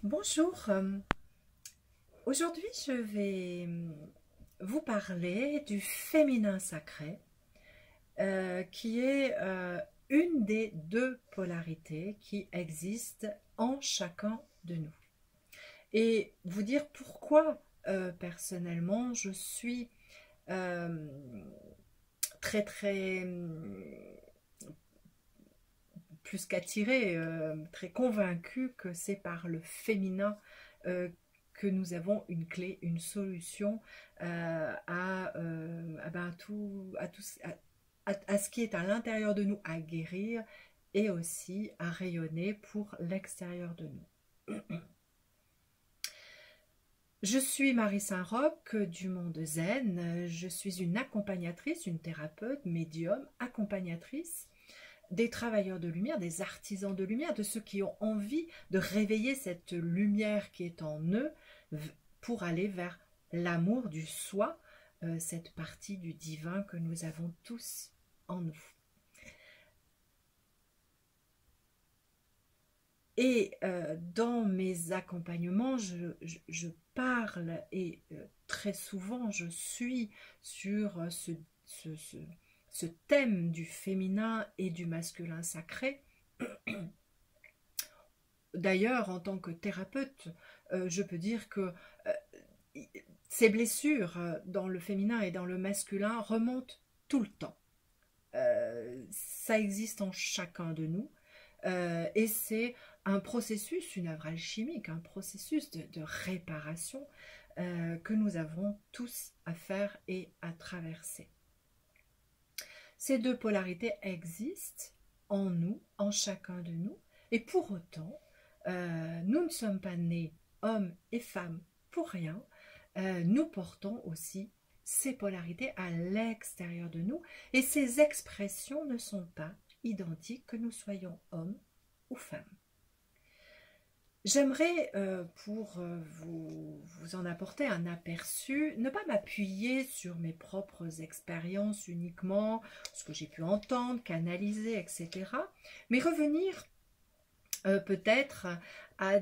Bonjour, aujourd'hui je vais vous parler du féminin sacré qui est une des deux polarités qui existent en chacun de nous. Et vous dire pourquoi personnellement je suis euh, très plus qu'attirée, très convaincue que c'est par le féminin que nous avons une clé, une solution à ce qui est à l'intérieur de nous à guérir et aussi à rayonner pour l'extérieur de nous. Je suis Marie Saint-Roch du monde zen. Je suis une accompagnatrice, une thérapeute, médium, accompagnatrice des travailleurs de lumière, des artisans de lumière, de ceux qui ont envie de réveiller cette lumière qui est en eux pour aller vers l'amour du soi, cette partie du divin que nous avons tous en nous. Et dans mes accompagnements, je parle et très souvent je suis sur ce thème du féminin et du masculin sacré. D'ailleurs, en tant que thérapeute, je peux dire que ces blessures dans le féminin et dans le masculin remontent tout le temps. Ça existe en chacun de nous. Et c'est un processus, une œuvre alchimique, un processus de réparation que nous avons tous à faire et à traverser. Ces deux polarités existent en nous, en chacun de nous, et pour autant, nous ne sommes pas nés hommes et femmes pour rien. Nous portons aussi ces polarités à l'extérieur de nous, et ces expressions ne sont pas identiques que nous soyons hommes ou femmes. J'aimerais, pour vous en apporter un aperçu, ne pas m'appuyer sur mes propres expériences uniquement, ce que j'ai pu entendre, canaliser, etc., mais revenir peut-être à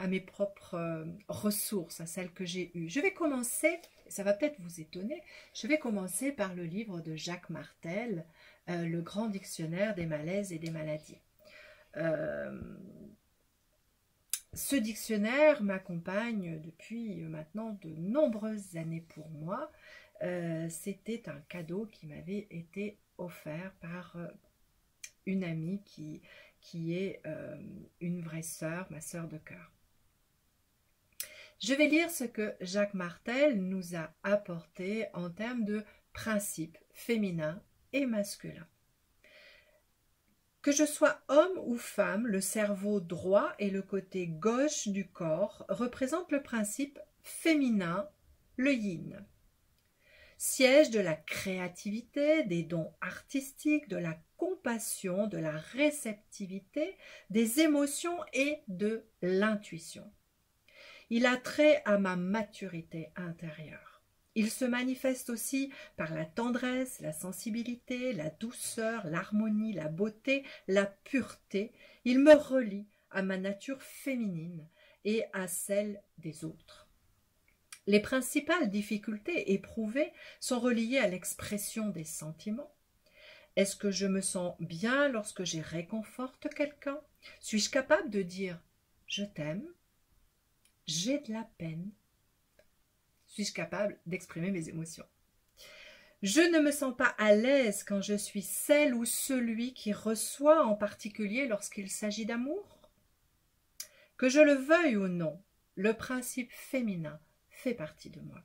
mes propres ressources, à celles que j'ai eues. Je vais commencer, ça va peut-être vous étonner, je vais commencer par le livre de Jacques Martel, le grand dictionnaire des malaises et des maladies. Ce dictionnaire m'accompagne depuis maintenant de nombreuses années pour moi. C'était un cadeau qui m'avait été offert par une amie qui est une vraie sœur, ma sœur de cœur. Je vais lire ce que Jacques Martel nous a apporté en termes de principes féminins et masculins. Que je sois homme ou femme, le cerveau droit et le côté gauche du corps représentent le principe féminin, le yin. Siège de la créativité, des dons artistiques, de la compassion, de la réceptivité, des émotions et de l'intuition. Il a trait à ma maturité intérieure. Il se manifeste aussi par la tendresse, la sensibilité, la douceur, l'harmonie, la beauté, la pureté. Il me relie à ma nature féminine et à celle des autres. Les principales difficultés éprouvées sont reliées à l'expression des sentiments. Est-ce que je me sens bien lorsque je réconforte quelqu'un? Suis-je capable de dire « je t'aime » ? J'ai de la peine. Suis-je capable d'exprimer mes émotions? Je ne me sens pas à l'aise quand je suis celle ou celui qui reçoit, en particulier lorsqu'il s'agit d'amour. Que je le veuille ou non, le principe féminin fait partie de moi.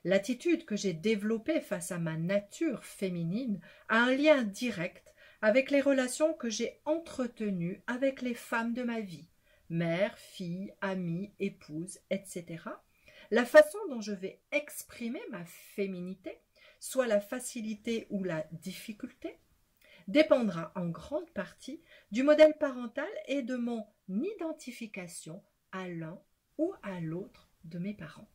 L'attitude que j'ai développée face à ma nature féminine a un lien direct avec les relations que j'ai entretenues avec les femmes de ma vie, mère, fille, amie, épouse, etc. La façon dont je vais exprimer ma féminité, soit la facilité ou la difficulté, dépendra en grande partie du modèle parental et de mon identification à l'un ou à l'autre de mes parents.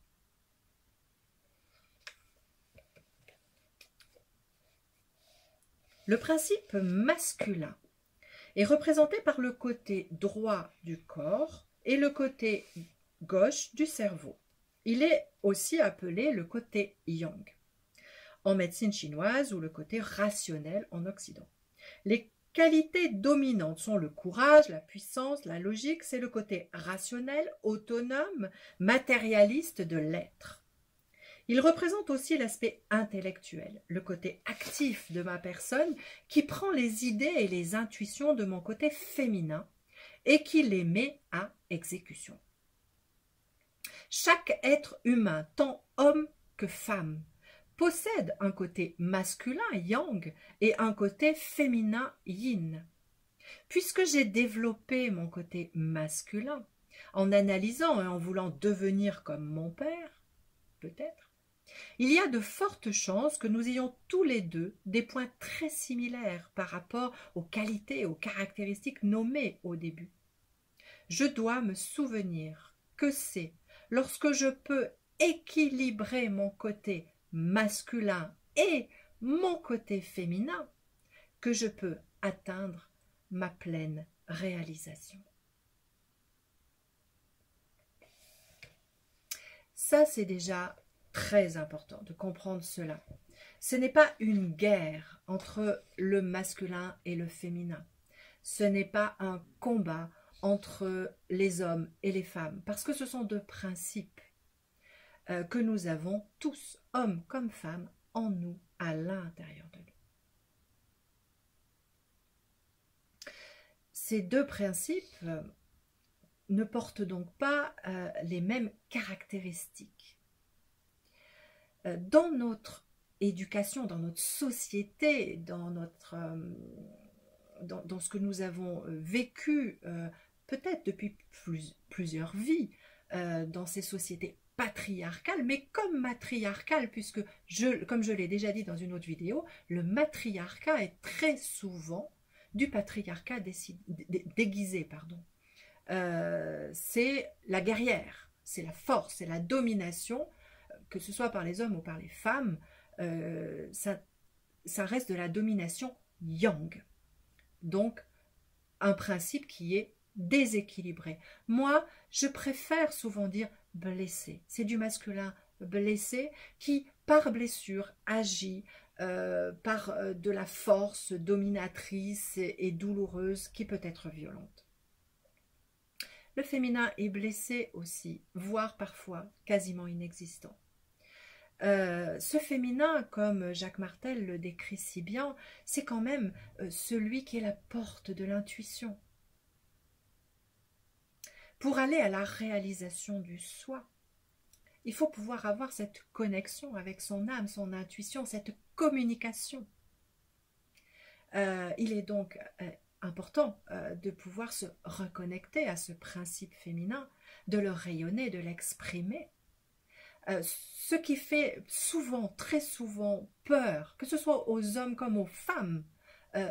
Le principe masculin est représenté par le côté droit du corps et le côté gauche du cerveau. Il est aussi appelé le côté yang en médecine chinoise ou le côté rationnel en Occident. Les qualités dominantes sont le courage, la puissance, la logique, c'est le côté rationnel, autonome, matérialiste de l'être. Il représente aussi l'aspect intellectuel, le côté actif de ma personne qui prend les idées et les intuitions de mon côté féminin et qui les met à exécution. Chaque être humain, tant homme que femme, possède un côté masculin, yang, et un côté féminin, yin. Puisque j'ai développé mon côté masculin, en analysant et en voulant devenir comme mon père, peut-être, il y a de fortes chances que nous ayons tous les deux des points très similaires par rapport aux qualités et aux caractéristiques nommées au début. Je dois me souvenir que c'est lorsque je peux équilibrer mon côté masculin et mon côté féminin que je peux atteindre ma pleine réalisation. Ça, c'est déjà très important de comprendre cela. Ce n'est pas une guerre entre le masculin et le féminin. Ce n'est pas un combat entre les hommes et les femmes, parce que ce sont deux principes que nous avons tous, hommes comme femmes, en nous, à l'intérieur de nous. Ces deux principes ne portent donc pas les mêmes caractéristiques. Dans notre éducation, dans notre société, dans ce que nous avons vécu, peut-être depuis plusieurs vies, dans ces sociétés patriarcale, mais comme matriarcale, puisque, comme je l'ai déjà dit dans une autre vidéo, le matriarcat est très souvent du patriarcat déguisé. C'est la guerrière, c'est la force, c'est la domination, que ce soit par les hommes ou par les femmes, ça reste de la domination yang. Donc, un principe qui est déséquilibré. Moi, je préfère souvent dire blessé. C'est du masculin blessé qui, par blessure, agit par de la force dominatrice et douloureuse qui peut être violente. Le féminin est blessé aussi, voire parfois quasiment inexistant. Ce féminin, comme Jacques Martel le décrit si bien, c'est quand même celui qui est la porte de l'intuition. Pour aller à la réalisation du soi, il faut pouvoir avoir cette connexion avec son âme, son intuition, cette communication. Il est donc important de pouvoir se reconnecter à ce principe féminin, de le rayonner, de l'exprimer. Ce qui fait souvent, très souvent peur, que ce soit aux hommes comme aux femmes,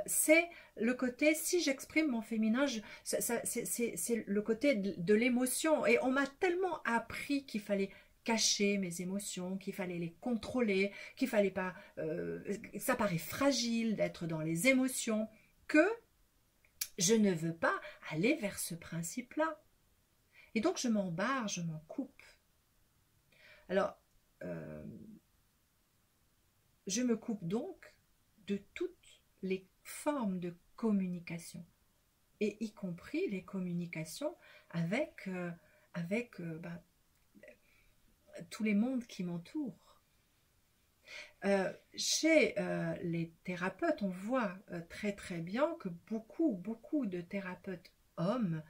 c'est le côté, si j'exprime mon féminin, c'est le côté de l'émotion. Et on m'a tellement appris qu'il fallait cacher mes émotions, qu'il fallait les contrôler, qu'il fallait pas... ça paraît fragile d'être dans les émotions, que je ne veux pas aller vers ce principe-là. Et donc je m'en barre, je m'en coupe. Alors, je me coupe donc de toutes les formes de communication, et y compris les communications avec tous les mondes qui m'entourent. Chez les thérapeutes, on voit très très bien que beaucoup de thérapeutes hommes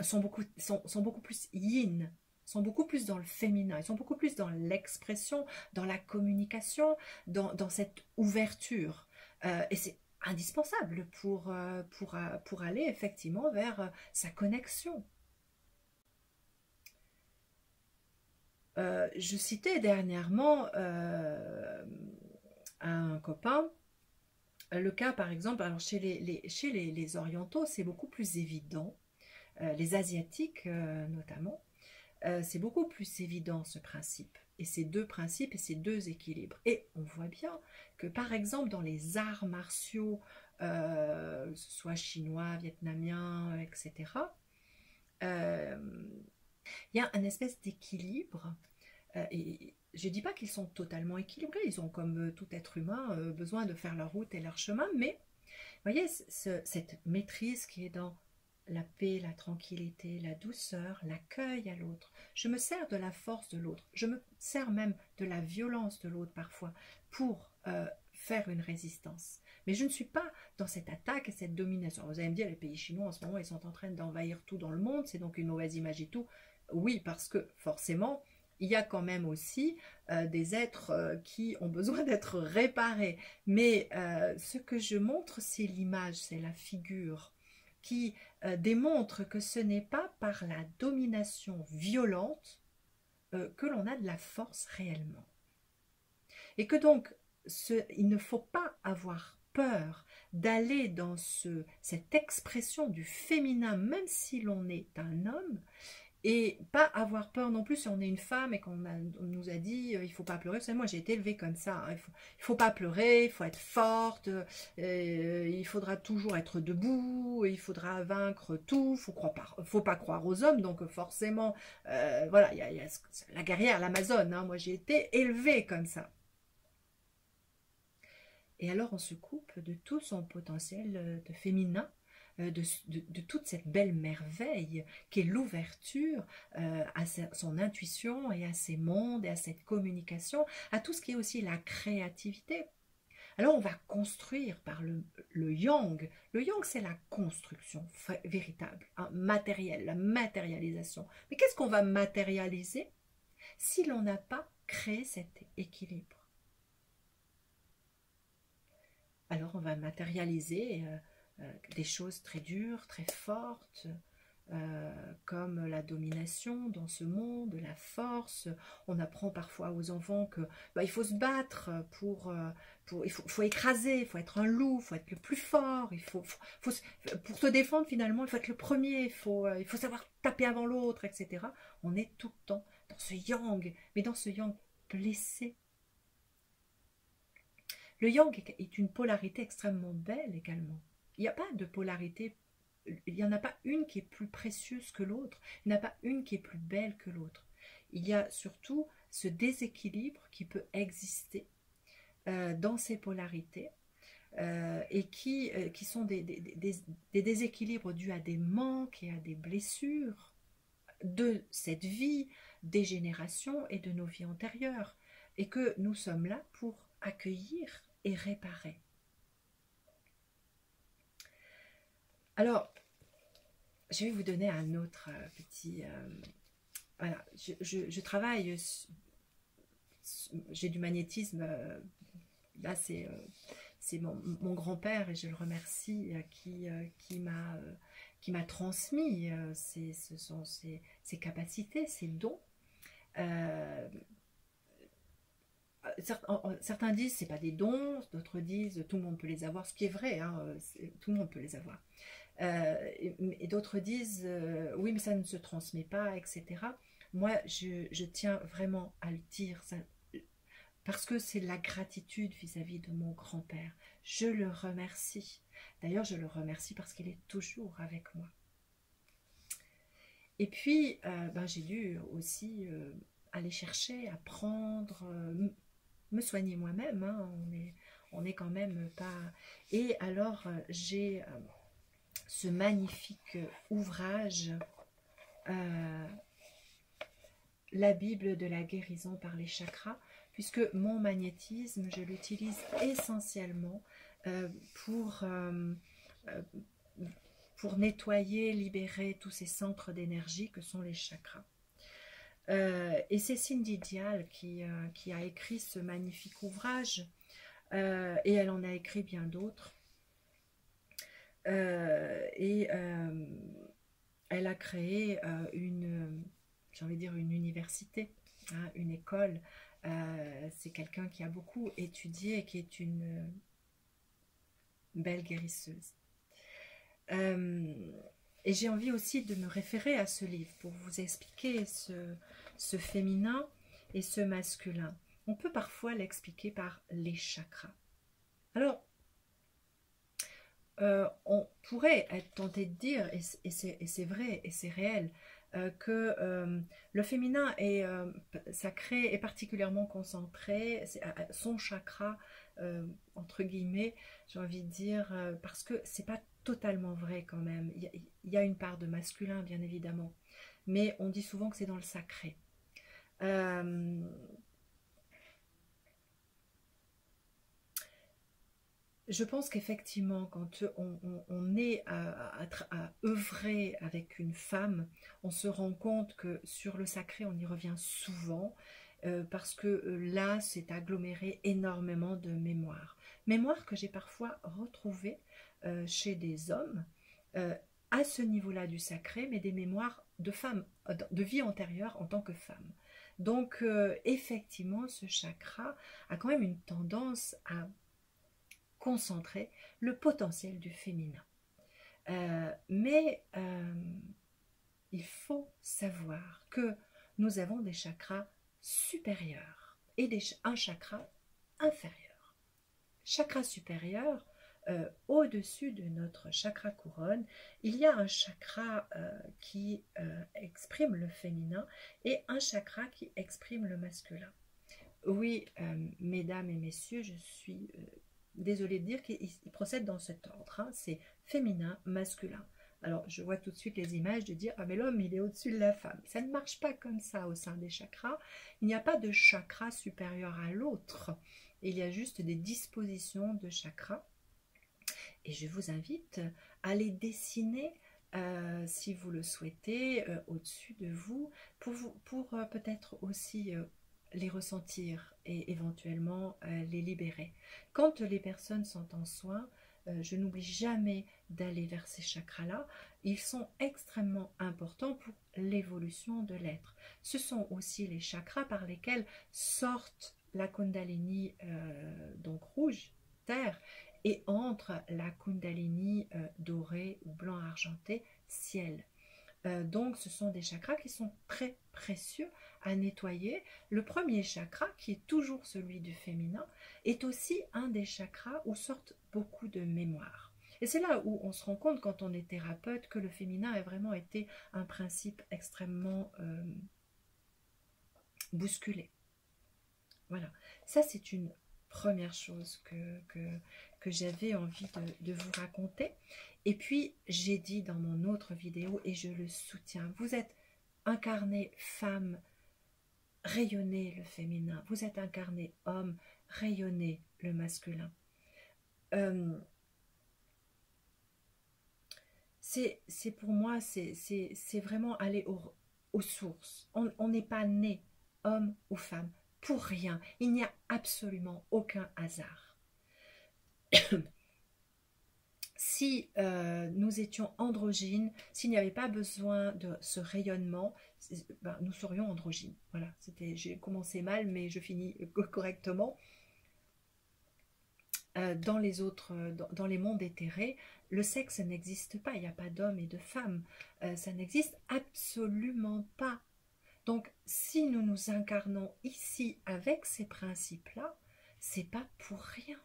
sont beaucoup plus yin, sont beaucoup plus dans le féminin, ils sont beaucoup plus dans l'expression, dans la communication, dans cette ouverture. Et c'est indispensable pour aller effectivement vers sa connexion. Je citais dernièrement un copain, le cas par exemple, alors chez les orientaux c'est beaucoup plus évident, les asiatiques notamment, c'est beaucoup plus évident ce principe. Et ces deux principes et ces deux équilibres. Et on voit bien que par exemple dans les arts martiaux, que ce soit chinois, vietnamiens, etc., euh, il y a un espèce d'équilibre. Et je ne dis pas qu'ils sont totalement équilibrés, ils ont comme tout être humain besoin de faire leur route et leur chemin, mais vous voyez, cette maîtrise qui est dans la paix, la tranquillité, la douceur, l'accueil à l'autre. Je me sers de la force de l'autre, je me sers même de la violence de l'autre parfois pour faire une résistance. Mais je ne suis pas dans cette attaque et cette domination. Vous allez me dire, les pays chinois en ce moment, ils sont en train d'envahir tout dans le monde, c'est donc une mauvaise image et tout. Oui, parce que forcément, il y a quand même aussi des êtres qui ont besoin d'être réparés. Mais ce que je montre, c'est l'image, c'est la figure qui démontre que ce n'est pas par la domination violente que l'on a de la force réellement. Et que donc, il ne faut pas avoir peur d'aller dans cette expression du féminin, même si l'on est un homme, et pas avoir peur non plus si on est une femme et on nous a dit il faut pas pleurer. Vous savez, moi j'ai été élevée comme ça, hein. Il faut pas pleurer, il faut être forte, il faudra toujours être debout, il faudra vaincre tout, faut pas croire aux hommes, donc forcément, voilà, il y a la guerrière, l'Amazone, hein. Moi j'ai été élevée comme ça. Et alors on se coupe de tout son potentiel de féminin, de toute cette belle merveille qui est l'ouverture à son intuition et à ses mondes et à cette communication, à tout ce qui est aussi la créativité. Alors on va construire par le yang. Le yang, c'est la construction véritable, hein, matérielle, la matérialisation. Mais qu'est-ce qu'on va matérialiser si l'on n'a pas créé cet équilibre? Alors on va matérialiser des choses très dures, très fortes, comme la domination dans ce monde, la force. On apprend parfois aux enfants que il faut se battre il faut écraser, il faut être un loup, il faut être le plus fort, pour se défendre finalement, il faut être le premier, il faut savoir taper avant l'autre, etc. On est tout le temps dans ce yang, mais dans ce yang blessé. Le yang est une polarité extrêmement belle également. Il n'y a pas de polarité, il n'y en a pas une qui est plus précieuse que l'autre, il n'y en a pas une qui est plus belle que l'autre. Il y a surtout ce déséquilibre qui peut exister dans ces polarités et qui sont des déséquilibres dus à des manques et à des blessures de cette vie, des générations et de nos vies antérieures. Et que nous sommes là pour accueillir et réparer. Alors, je vais vous donner un autre petit... voilà, je travaille, j'ai du magnétisme, là c'est mon grand-père, et je le remercie, qui m'a transmis ses capacités, ses dons. Certains disent c'est pas des dons, d'autres disent tout le monde peut les avoir, ce qui est vrai, hein, tout le monde peut les avoir. Et d'autres disent oui mais ça ne se transmet pas, etc. Moi je tiens vraiment à le dire, parce que c'est la gratitude vis-à-vis de mon grand-père. Je le remercie. D'ailleurs je le remercie parce qu'il est toujours avec moi. Et puis j'ai dû aussi aller chercher, apprendre, me soigner moi-même, hein, on est quand même pas... Et alors j'ai ce magnifique ouvrage, la Bible de la guérison par les chakras, puisque mon magnétisme, je l'utilise essentiellement pour nettoyer, libérer tous ces centres d'énergie que sont les chakras. Et c'est Cindy Dial qui a écrit ce magnifique ouvrage, et elle en a écrit bien d'autres. Elle a créé j'ai envie de dire une université, hein, une école. C'est quelqu'un qui a beaucoup étudié et qui est une belle guérisseuse. Et j'ai envie aussi de me référer à ce livre pour vous expliquer ce féminin et ce masculin. On peut parfois l'expliquer par les chakras. Alors, on pourrait être tenté de dire, et c'est vrai, et c'est réel, que le féminin est sacré, est particulièrement concentré, son chakra, entre guillemets, j'ai envie de dire, parce que c'est pas totalement vrai quand même. Il y a une part de masculin, bien évidemment, mais on dit souvent que c'est dans le sacré. Je pense qu'effectivement, quand on est à œuvrer avec une femme, on se rend compte que sur le sacré, on y revient souvent, parce que là, c'est aggloméré énormément de mémoires. Mémoires que j'ai parfois retrouvées chez des hommes, euh, à ce niveau-là du sacré, mais des mémoires de femmes, de vie antérieure en tant que femme. Donc, effectivement, ce chakra a quand même une tendance à concentrer le potentiel du féminin. Mais il faut savoir que nous avons des chakras supérieurs et un chakra inférieur. Chakra supérieur, au-dessus de notre chakra couronne, il y a un chakra qui exprime le féminin et un chakra qui exprime le masculin. Oui, mesdames et messieurs, je suis désolée de dire qu'il procède dans cet ordre, hein. C'est féminin, masculin. Alors, je vois tout de suite les images de dire « Ah, mais l'homme, il est au-dessus de la femme ». Ça ne marche pas comme ça au sein des chakras. Il n'y a pas de chakra supérieur à l'autre. Il y a juste des dispositions de chakras. Et je vous invite à les dessiner, si vous le souhaitez, au-dessus de vous, pour peut-être aussi les ressentir et éventuellement les libérer. Quand les personnes sont en soins, je n'oublie jamais d'aller vers ces chakras-là. Ils sont extrêmement importants pour l'évolution de l'être. Ce sont aussi les chakras par lesquels sortent la Kundalini, donc rouge, terre, et entre la Kundalini dorée ou blanc argenté, ciel. Donc ce sont des chakras qui sont très précieux à nettoyer. Le premier chakra, qui est toujours celui du féminin, est aussi un des chakras où sortent beaucoup de mémoires. Et c'est là où on se rend compte quand on est thérapeute que le féminin a vraiment été un principe extrêmement bousculé. Voilà, ça c'est une première chose que j'avais envie de vous raconter. Et puis, j'ai dit dans mon autre vidéo, et je le soutiens, vous êtes incarné femme, rayonnez le féminin. Vous êtes incarné homme, rayonnez le masculin. C'est pour moi, c'est vraiment aller aux sources. On n'est pas né homme ou femme pour rien. Il n'y a absolument aucun hasard. Si nous étions androgynes, s'il n'y avait pas besoin de ce rayonnement, ben, nous serions androgynes. Voilà, j'ai commencé mal, mais je finis correctement. Dans les mondes éthérés, le sexe n'existe pas. Il n'y a pas d'hommes et de femmes. Ça n'existe absolument pas. Donc, si nous nous incarnons ici avec ces principes-là, c'est pas pour rien.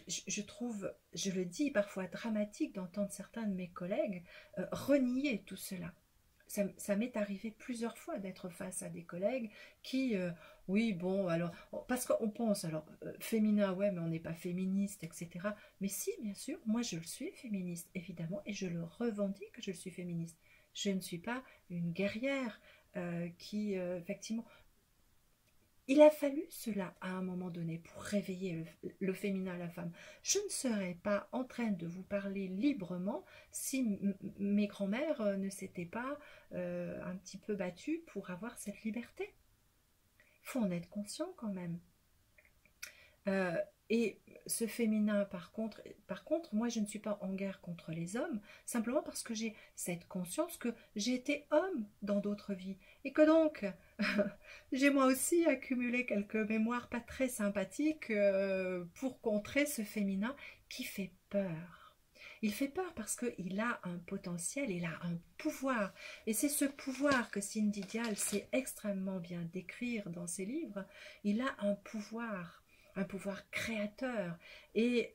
Je trouve, je le dis, parfois dramatique d'entendre certains de mes collègues renier tout cela. Ça m'est arrivé plusieurs fois d'être face à des collègues qui, oui, bon, alors, parce qu'on pense, alors, féminin, ouais, mais on n'est pas féministe, etc. Mais si, bien sûr, moi je le suis féministe, évidemment, et je le revendique que je le suis féministe. Je ne suis pas une guerrière qui, effectivement, il a fallu cela à un moment donné pour réveiller le féminin à la femme. Je ne serais pas en train de vous parler librement si mes grands-mères ne s'étaient pas un petit peu battues pour avoir cette liberté. Il faut en être conscient quand même. Et ce féminin, par contre, moi je ne suis pas en guerre contre les hommes, simplement parce que j'ai cette conscience que j'ai été homme dans d'autres vies, et que donc, j'ai moi aussi accumulé quelques mémoires pas très sympathiques pour contrer ce féminin qui fait peur. Il fait peur parce qu'il a un potentiel, il a un pouvoir. Et c'est ce pouvoir que Cindy Dial sait extrêmement bien décrire dans ses livres. Il a un pouvoir créateur. Et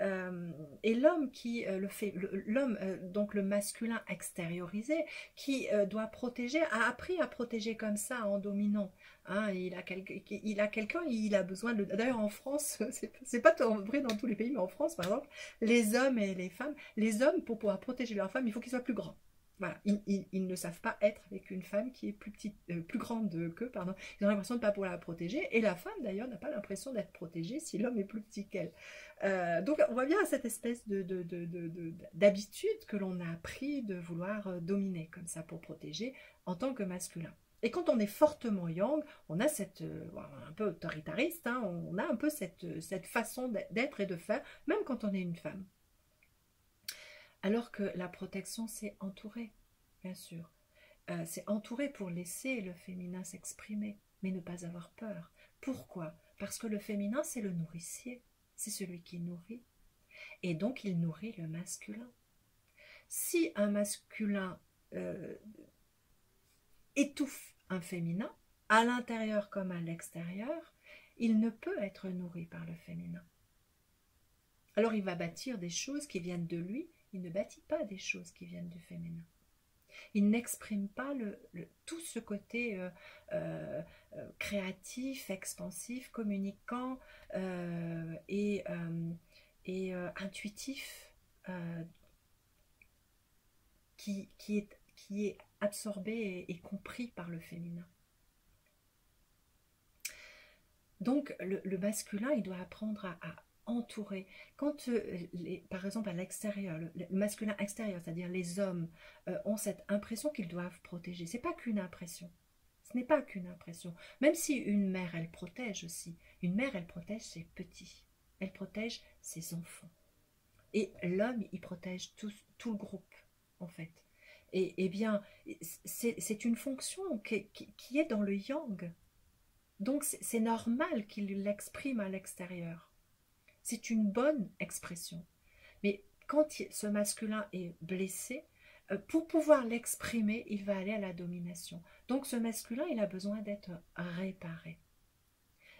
l'homme qui le fait, l'homme, donc le masculin extériorisé, qui doit protéger, a appris à protéger comme ça en dominant. Hein, il a quelqu'un, il a besoin de... D'ailleurs en France, c'est pas vrai dans tous les pays, mais en France par exemple, les hommes et les femmes, les hommes pour pouvoir protéger leurs femmes, il faut qu'ils soient plus grands. Voilà, ils ne savent pas être avec une femme qui est plus petite, plus grande qu'eux, pardon. Ils ont l'impression de ne pas pouvoir la protéger, et la femme d'ailleurs n'a pas l'impression d'être protégée si l'homme est plus petit qu'elle. Donc on voit bien cette espèce d'habitude que l'on a appris de vouloir dominer comme ça pour protéger en tant que masculin. Et quand on est fortement yang, on a cette, un peu autoritariste, hein, on a un peu cette façon d'être et de faire, même quand on est une femme. Alors que la protection, c'est entourer, bien sûr. C'est entourer pour laisser le féminin s'exprimer, mais ne pas avoir peur. Pourquoi? Parce que le féminin, c'est le nourricier, c'est celui qui nourrit. Et donc, il nourrit le masculin. Si un masculin étouffe un féminin, à l'intérieur comme à l'extérieur, il ne peut être nourri par le féminin. Alors, il va bâtir des choses qui viennent de lui, il ne bâtit pas des choses qui viennent du féminin. Il n'exprime pas tout ce côté créatif, expansif, communicant et intuitif qui est absorbé et compris par le féminin. Donc le masculin, il doit apprendre à entourer. Quand, par exemple, à l'extérieur, le masculin extérieur, c'est-à-dire les hommes, ont cette impression qu'ils doivent protéger. Ce n'est pas qu'une impression. Ce n'est pas qu'une impression. Même si une mère, elle protège aussi. Une mère, elle protège ses petits. Elle protège ses enfants. Et l'homme, il protège tout le groupe, en fait. Et bien, c'est une fonction qui est dans le yang. Donc, c'est normal qu'il l'exprime à l'extérieur. C'est une bonne expression. Mais quand ce masculin est blessé, pour pouvoir l'exprimer, il va aller à la domination. Donc ce masculin, il a besoin d'être réparé.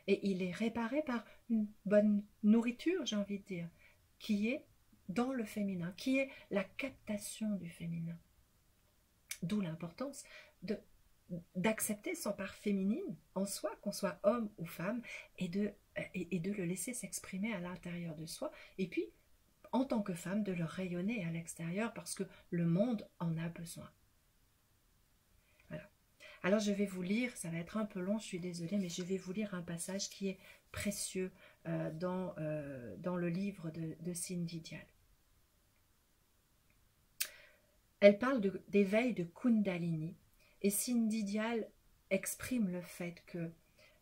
Et il est réparé par une bonne nourriture, j'ai envie de dire, qui est dans le féminin, qui est la captation du féminin. D'où l'importance d'accepter son part féminine en soi, qu'on soit homme ou femme, et de le laisser s'exprimer à l'intérieur de soi, et puis, en tant que femme, de le rayonner à l'extérieur, parce que le monde en a besoin. Voilà. Alors, je vais vous lire, ça va être un peu long, je suis désolée, mais je vais vous lire un passage qui est précieux dans le livre de Cindy Dial. Elle parle d'éveil de Kundalini, et Cindy Dial exprime le fait que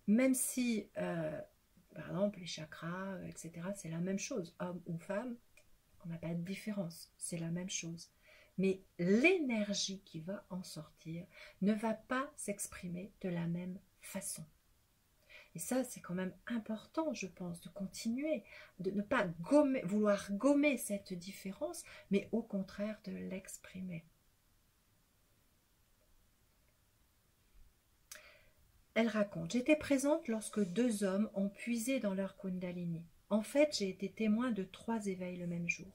même si, par exemple, les chakras, etc., c'est la même chose, homme ou femme, on n'a pas de différence, c'est la même chose. Mais l'énergie qui va en sortir ne va pas s'exprimer de la même façon. Et ça, c'est quand même important, je pense, de continuer, de ne pas vouloir gommer cette différence, mais au contraire de l'exprimer. Elle raconte, j'étais présente lorsque 2 hommes ont puisé dans leur Kundalini. En fait, j'ai été témoin de 3 éveils le même jour.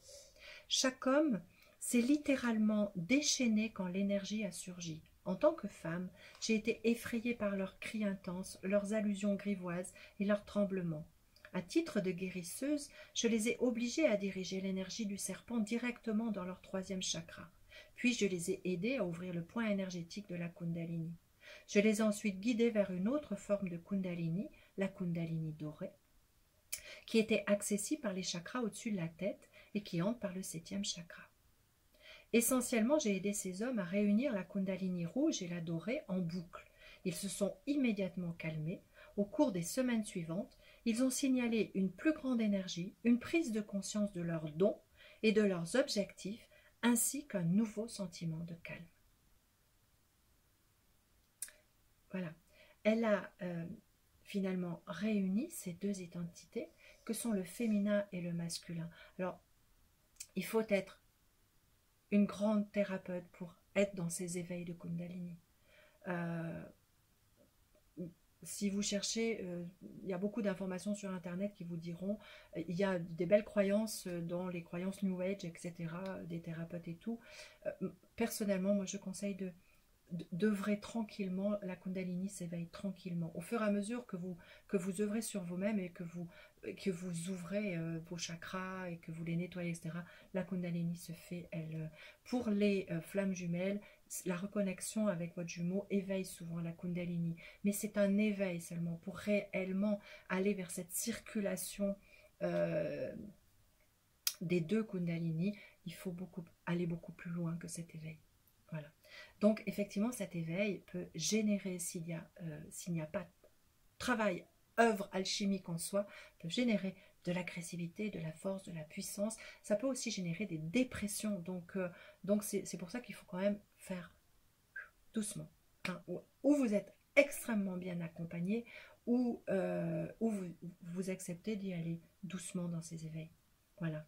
Chaque homme s'est littéralement déchaîné quand l'énergie a surgi. En tant que femme, j'ai été effrayée par leurs cris intenses, leurs allusions grivoises et leurs tremblements. À titre de guérisseuse, je les ai obligées à diriger l'énergie du serpent directement dans leur 3e chakra. Puis je les ai aidées à ouvrir le point énergétique de la Kundalini. Je les ai ensuite guidées vers une autre forme de Kundalini, la Kundalini dorée, qui était accessible par les chakras au-dessus de la tête et qui entre par le 7e chakra. Essentiellement, j'ai aidé ces hommes à réunir la Kundalini rouge et la dorée en boucle. Ils se sont immédiatement calmés. Au cours des semaines suivantes, ils ont signalé une plus grande énergie, une prise de conscience de leurs dons et de leurs objectifs, ainsi qu'un nouveau sentiment de calme. Voilà. Elle a finalement réuni ces 2 identités que sont le féminin et le masculin. Alors, il faut être une grande thérapeute pour être dans ces éveils de Kundalini. Si vous cherchez, il y a beaucoup d'informations sur Internet qui vous diront, il y a des belles croyances dans les croyances New Age, etc., des thérapeutes et tout. Personnellement, moi je conseille d'œuvrer tranquillement. La Kundalini s'éveille tranquillement. Au fur et à mesure que vous œuvrez sur vous-même et que vous ouvrez vos chakras et que vous les nettoyez, etc., la Kundalini se fait, pour les flammes jumelles, la reconnexion avec votre jumeau éveille souvent la Kundalini. Mais c'est un éveil seulement pour réellement aller vers cette circulation des deux Kundalini. Il faut aller beaucoup plus loin que cet éveil. Voilà. Donc, effectivement, cet éveil peut générer, s'il n'y a pas de travail, œuvre alchimique en soi, peut générer de l'agressivité, de la force, de la puissance. Ça peut aussi générer des dépressions. Donc c'est pour ça qu'il faut quand même faire doucement. Hein, ou vous êtes extrêmement bien accompagné, ou vous acceptez d'y aller doucement dans ces éveils. Voilà.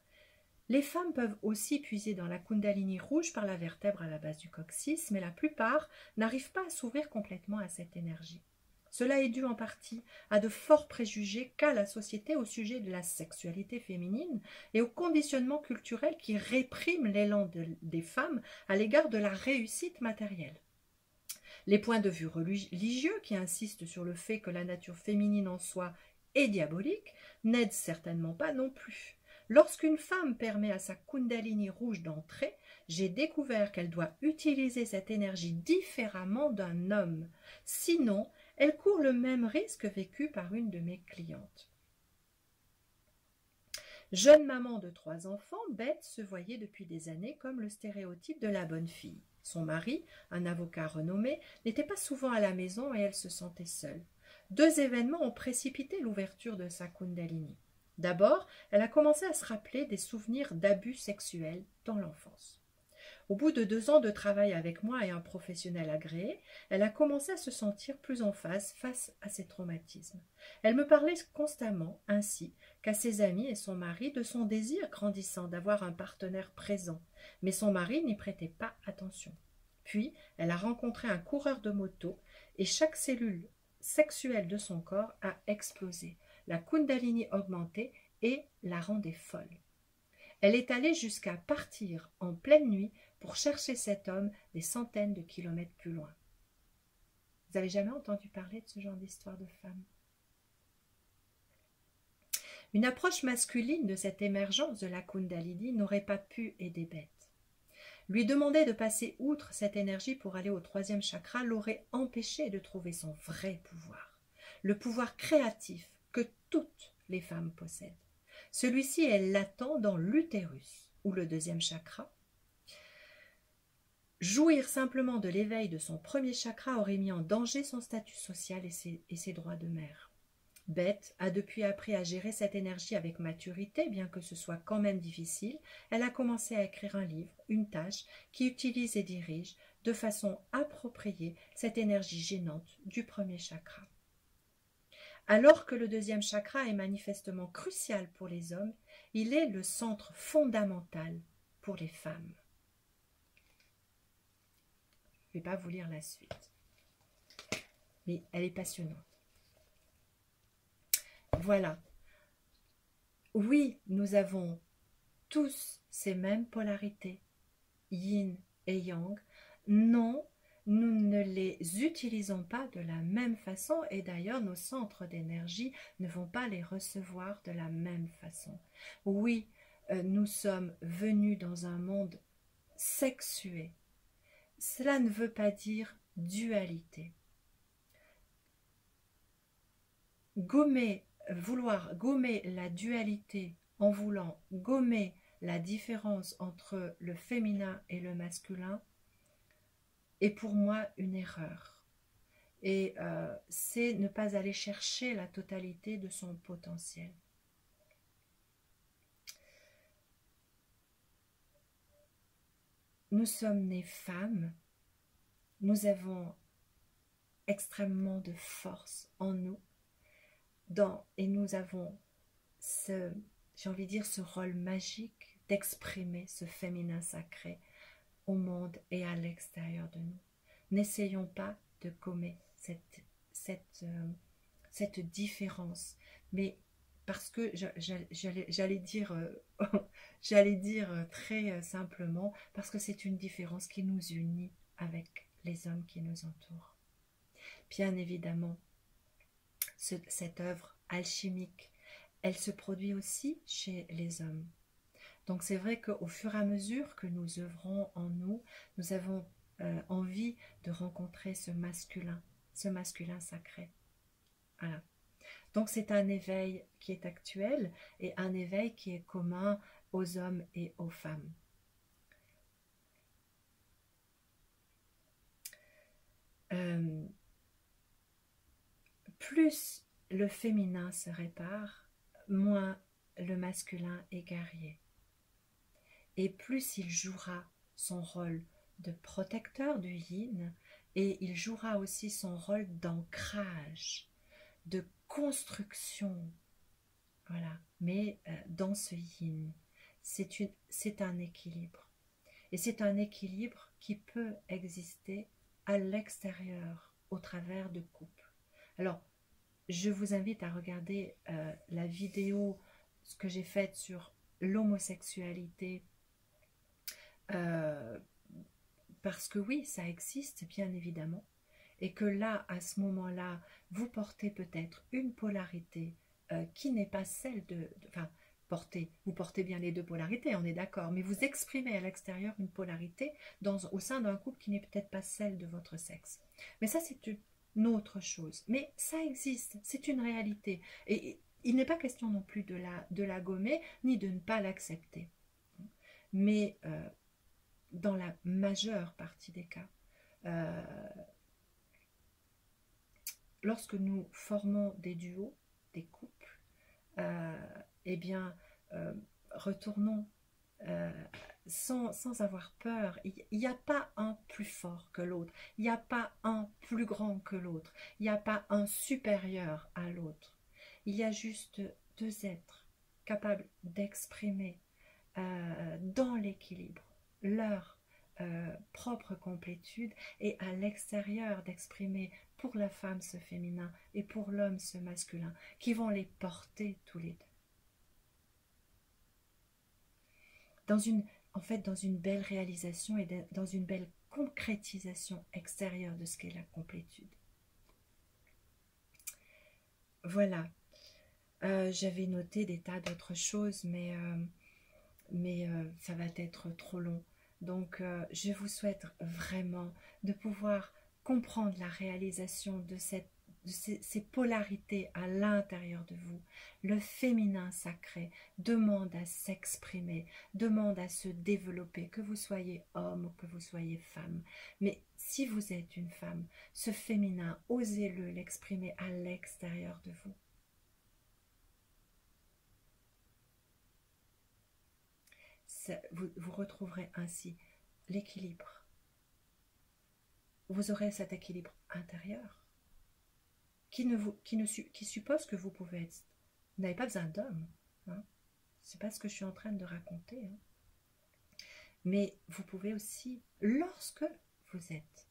Les femmes peuvent aussi puiser dans la Kundalini rouge par la vertèbre à la base du coccyx, mais la plupart n'arrivent pas à s'ouvrir complètement à cette énergie. Cela est dû en partie à de forts préjugés qu'a la société au sujet de la sexualité féminine et au conditionnement culturel qui réprime l'élan des femmes à l'égard de la réussite matérielle. Les points de vue religieux qui insistent sur le fait que la nature féminine en soi est diabolique n'aident certainement pas non plus. Lorsqu'une femme permet à sa Kundalini rouge d'entrer, j'ai découvert qu'elle doit utiliser cette énergie différemment d'un homme. Sinon, elle court le même risque vécu par une de mes clientes. Jeune maman de 3 enfants, Beth se voyait depuis des années comme le stéréotype de la bonne fille. Son mari, un avocat renommé, n'était pas souvent à la maison et elle se sentait seule. 2 événements ont précipité l'ouverture de sa Kundalini. D'abord, elle a commencé à se rappeler des souvenirs d'abus sexuels dans l'enfance. Au bout de 2 ans de travail avec moi et un professionnel agréé, elle a commencé à se sentir plus en face à ses traumatismes. Elle me parlait constamment, ainsi qu'à ses amis et son mari, de son désir grandissant d'avoir un partenaire présent, mais son mari n'y prêtait pas attention. Puis, elle a rencontré un coureur de moto et chaque cellule sexuelle de son corps a explosé. La Kundalini augmentait et la rendait folle. Elle est allée jusqu'à partir en pleine nuit pour chercher cet homme des centaines de kilomètres plus loin. Vous n'avez jamais entendu parler de ce genre d'histoire de femme? Une approche masculine de cette émergence de la Kundalini n'aurait pas pu aider Beth. Lui demander de passer outre cette énergie pour aller au 3e chakra l'aurait empêché de trouver son vrai pouvoir, le pouvoir créatif que toutes les femmes possèdent. Celui-ci est latent dans l'utérus, ou le 2e chakra. Jouir simplement de l'éveil de son 1er chakra aurait mis en danger son statut social et ses droits de mère. Beth a depuis appris à gérer cette énergie avec maturité, bien que ce soit quand même difficile. Elle a commencé à écrire un livre, une tâche, qui utilise et dirige de façon appropriée cette énergie gênante du 1er chakra. Alors que le 2e chakra est manifestement crucial pour les hommes, il est le centre fondamental pour les femmes. Je ne vais pas vous lire la suite, mais elle est passionnante. Voilà. Oui, nous avons tous ces mêmes polarités, yin et yang. Non, nous ne les utilisons pas de la même façon et d'ailleurs nos centres d'énergie ne vont pas les recevoir de la même façon. Oui, nous sommes venus dans un monde sexué. Cela ne veut pas dire dualité. Vouloir gommer la dualité en voulant gommer la différence entre le féminin et le masculin est pour moi une erreur. Et c'est ne pas aller chercher la totalité de son potentiel. Nous sommes nées femmes, nous avons extrêmement de force en nous, et nous avons j'ai envie de dire, ce rôle magique d'exprimer ce féminin sacré au monde et à l'extérieur de nous. N'essayons pas de gommer cette différence, mais parce que j'allais dire, j'allais dire très simplement, parce que c'est une différence qui nous unit avec les hommes qui nous entourent. Bien évidemment, cette œuvre alchimique, elle se produit aussi chez les hommes. Donc c'est vrai qu'au fur et à mesure que nous œuvrons en nous, nous avons envie de rencontrer ce masculin sacré. Voilà. Donc c'est un éveil qui est actuel et un éveil qui est commun aux hommes et aux femmes. Plus le féminin se répare, moins le masculin est guerrier. Et plus il jouera son rôle de protecteur du yin, et il jouera aussi son rôle d'ancrage, de construction. Voilà. Mais dans ce yin, c'est un équilibre. Et c'est un équilibre qui peut exister à l'extérieur, au travers de couples. Alors, je vous invite à regarder la vidéo que j'ai faite sur l'homosexualité, parce que oui, ça existe bien évidemment, et que là, à ce moment-là, vous portez peut-être une polarité qui n'est pas celle enfin, vous portez bien les deux polarités, on est d'accord, mais vous exprimez à l'extérieur une polarité au sein d'un couple qui n'est peut-être pas celle de votre sexe. Mais ça, c'est une autre chose. Mais ça existe, c'est une réalité. Et il n'est pas question non plus de la gommer, ni de ne pas l'accepter. Mais dans la majeure partie des cas, lorsque nous formons des duos, des couples, eh bien, retournons sans avoir peur. Il n'y a pas un plus fort que l'autre, il n'y a pas un plus grand que l'autre, il n'y a pas un supérieur à l'autre. Il y a juste deux êtres capables d'exprimer dans l'équilibre leur propre complétude, et à l'extérieur d'exprimer pour la femme ce féminin et pour l'homme ce masculin, qui vont les porter tous les deux. Dans une belle réalisation et dans une belle concrétisation extérieure de ce qu'est la complétude. Voilà. J'avais noté des tas d'autres choses, mais ça va être trop long. Donc, je vous souhaite vraiment de pouvoir comprendre la réalisation de ces polarités à l'intérieur de vous. Le féminin sacré demande à s'exprimer, demande à se développer, que vous soyez homme ou que vous soyez femme. Mais si vous êtes une femme, ce féminin, osez-le l'exprimer à l'extérieur de vous. Vous retrouverez ainsi l'équilibre. Vous aurez cet équilibre intérieur qui suppose que vous pouvez être. Vous n'avez pas besoin d'homme. Hein. C'est pas ce que je suis en train de raconter. Hein. Mais vous pouvez aussi, lorsque vous êtes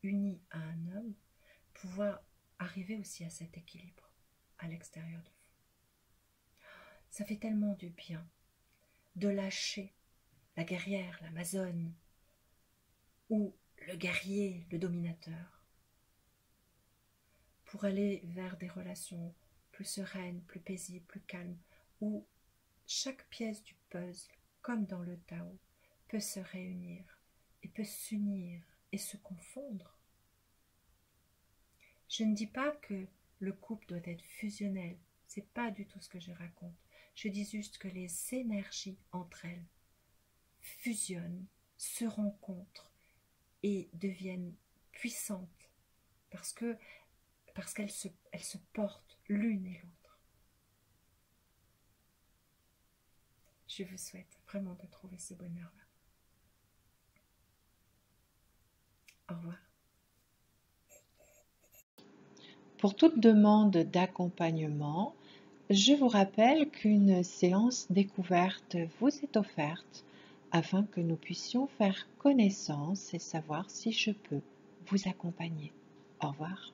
unis à un homme, pouvoir arriver aussi à cet équilibre à l'extérieur de vous. Ça fait tellement du bien de lâcher la guerrière, l'amazone, ou le guerrier, le dominateur, pour aller vers des relations plus sereines, plus paisibles, plus calmes, où chaque pièce du puzzle, comme dans le Tao, peut se réunir et peut s'unir et se confondre. Je ne dis pas que le couple doit être fusionnel, c'est pas du tout ce que je raconte. Je dis juste que les énergies entre elles fusionnent, se rencontrent et deviennent puissantes parce qu'elles se portent l'une et l'autre. Je vous souhaite vraiment de trouver ce bonheur-là. Au revoir. Pour toute demande d'accompagnement, je vous rappelle qu'une séance découverte vous est offerte afin que nous puissions faire connaissance et savoir si je peux vous accompagner. Au revoir.